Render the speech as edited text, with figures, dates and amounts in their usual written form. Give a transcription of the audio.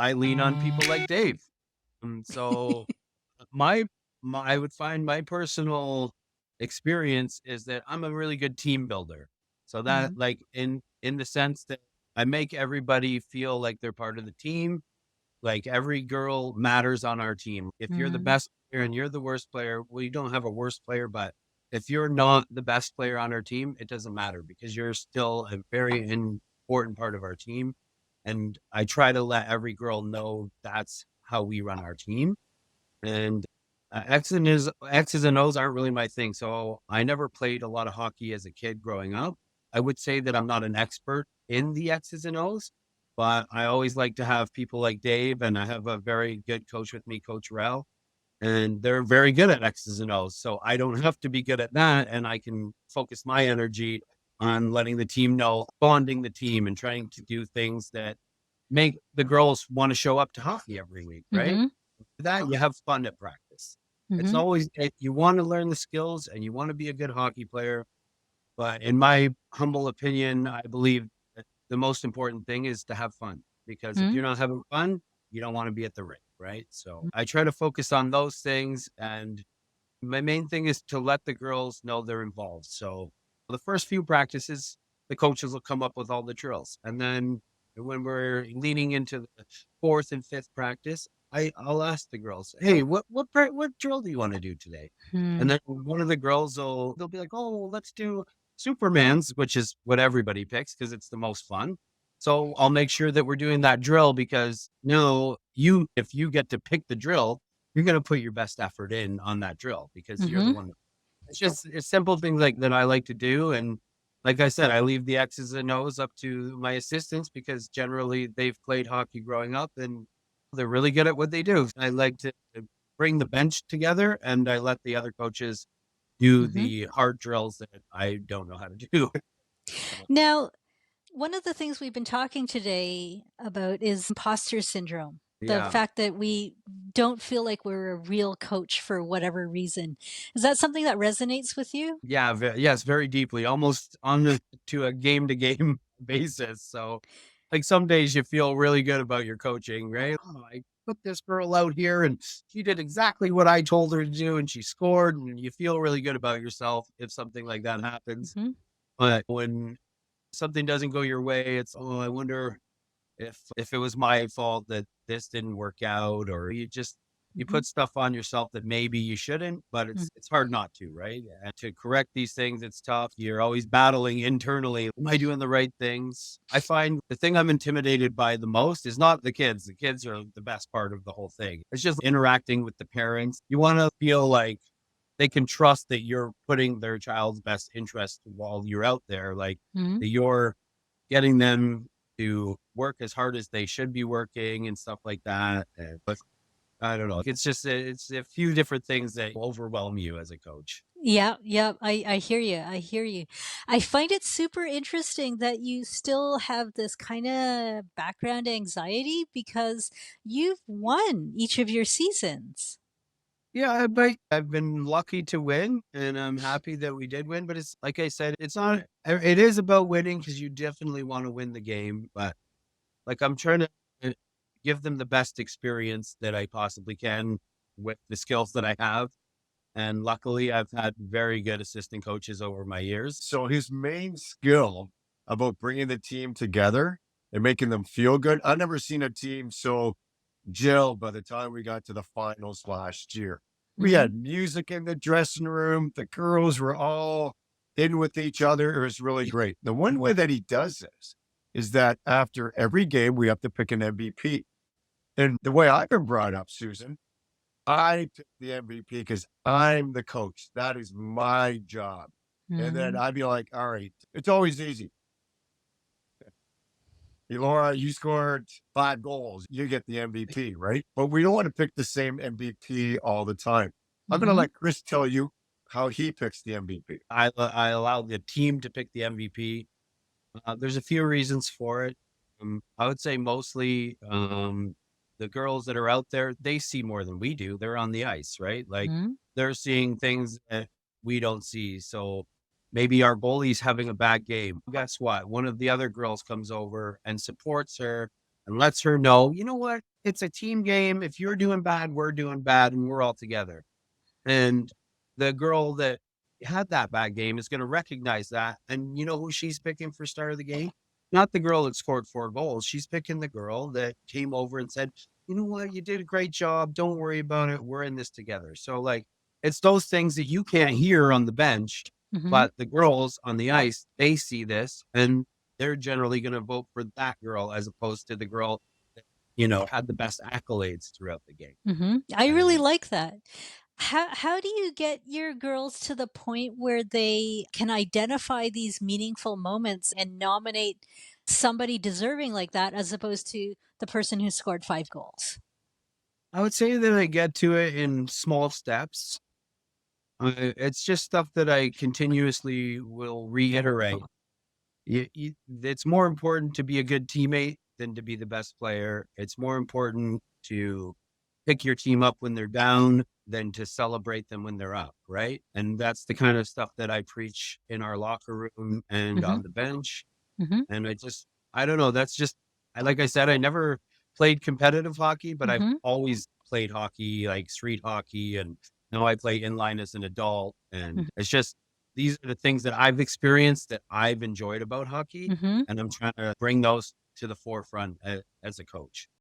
I lean on people like Dave. So my, I would find my personal experience is that I'm a really good team builder. So that Mhm. like in the sense that I make everybody feel like they're part of the team. Like every girl matters on our team. If you're the Mhm. best player and you're the worst player, well, you don't have a worst player, but if you're not the best player on our team, it doesn't matter because you're still a very important part of our team. And I try to let every girl know that's how we run our team. And X's and O's aren't really my thing. So I never played a lot of hockey as a kid growing up. I would say that I'm not an expert in the X's and O's, but I always like to have people like Dave, and I have a very good coach with me, Coach Rel, and they're very good at X's and O's. So I don't have to be good at that, and I can focus my energy on letting the team know, bonding the team, and trying to do things that make the girls want to show up to hockey every week, right? Mhm. That you have fun at practice. It's Mhm. always you want to learn the skills and you want to be a good hockey player. But in my humble opinion, I believe that the most important thing is to have fun because if Mhm. you're not having fun, you don't want to be at the rink, right? So I try to focus on those things. And my main thing is to let the girls know they're involved. So the first few practices, the coaches will come up with all the drills. And then when we're leaning into the fourth and fifth practice, I'll ask the girls, "Hey, what drill do you want to do today?" And Mhm. then one of the girls they'll be like, "Oh, well, let's do Superman's," which is what everybody picks because it's the most fun. So I'll make sure that we're doing that drill because no, you if you get to pick the drill, you're gonna put your best effort in on that drill because you're the Mhm. one. It's simple things like that I like to do, and like I said, I leave the X's and O's up to my assistants because generally they've played hockey growing up and they're really good at what they do. I like to bring the bench together, and I let the other coaches do Mhm. the hard drills that I don't know how to do. So, Now, one of the things we've been talking today about is imposter syndrome. The yeah. fact that we don't feel like we're a real coach for whatever reason. Is that something that resonates with you? Yeah, yes, very deeply, almost on the to a game to game basis. So, like some days you feel really good about your coaching, right? Oh, I put this girl out here and she did exactly what I told her to do and she scored and you feel really good about yourself if something like that happens. Mhm. But when something doesn't go your way, it's, oh, I wonder if it was my fault that this didn't work out, or you Mhm. put stuff on yourself that maybe you shouldn't, but Mhm. it's hard not to, right? And to correct these things, it's tough. You're always battling internally. Am I doing the right things? I find the thing I'm intimidated by the most is not the kids. The kids are the best part of the whole thing. It's just interacting with the parents. You want to feel like they can trust that you're putting their child's best interest while you're out there, like Mhm. that you're getting them to work as hard as they should be working and stuff like that. But I don't know. It's a few different things that overwhelm you as a coach. Yeah, yeah, I hear you. I hear you. I find it super interesting that you still have this kind of background anxiety because you've won each of your seasons. Yeah, but I've been lucky to win, and I'm happy that we did win. But it's like I said, it's not. It is about winning because you definitely want to win the game. But like I'm trying to uh, give them the best experience that I possibly can with the skills that I have. And luckily, I've had very good assistant coaches over my years. So his main skill about bringing the team together and making them feel good. I've never seen a team so gelled by the time we got to the finals last year. We Mhm. had music in the dressing room. The girls were all in with each other. It was really great. The one way that he does this is that after every game, we have to pick an MVP. And the way I've been brought up, Susan, I pick the MVP because I'm the coach. That is my job. And then Mhm. I'd be like, all right, it's always easy. Hey, Laura, you scored 5 goals. You get the MVP, right? But we don't want to pick the same MVP all the time. I'm going to Mhm. let Chris tell you how he picks the MVP. I allow the team to pick the MVP. There's a few reasons for it. I would say mostly the girls that are out there, they see more than we do. They're on the ice, right? Like Mhm. they're seeing things that we don't see. So maybe our goalie's having a bad game. Guess what? One of the other girls comes over and supports her and lets her know, you know what? it's a team game. If you're doing bad, we're doing bad, and we're all together. And the girl that had that bad game is going to recognize that. And you know who she's picking for start of the game? Not the girl that scored 4 goals. She's picking the girl that came over and said, you know what? You did a great job. Don't worry about it. We're in this together. So, like, it's those things that you can't hear on the bench, Mm-hmm. but the girls on the ice, they see this and they're generally going to vote for that girl as opposed to the girl that, had the best accolades throughout the game. Mm-hmm. I really And like that. How do you get your girls to the point where they can identify these meaningful moments and nominate somebody deserving like that as opposed to the person who scored 5 goals? I would say that I get to it in small steps. It's just stuff that I continuously will reiterate. It's more important to be a good teammate than to be the best player. It's more important to pick your team up when they're down than to celebrate them when they're up, right? And that's the kind of stuff that I preach in our locker room and Mm-hmm. on the bench. Mm-hmm. And I don't know. That's just, like I said, I never played competitive hockey, but I've Mm-hmm. always played hockey, like street hockey. And now I play inline as an adult. And it's just, these are the things that I've experienced that I've enjoyed about hockey. Mm-hmm. And I'm trying to bring those to the forefront as a coach.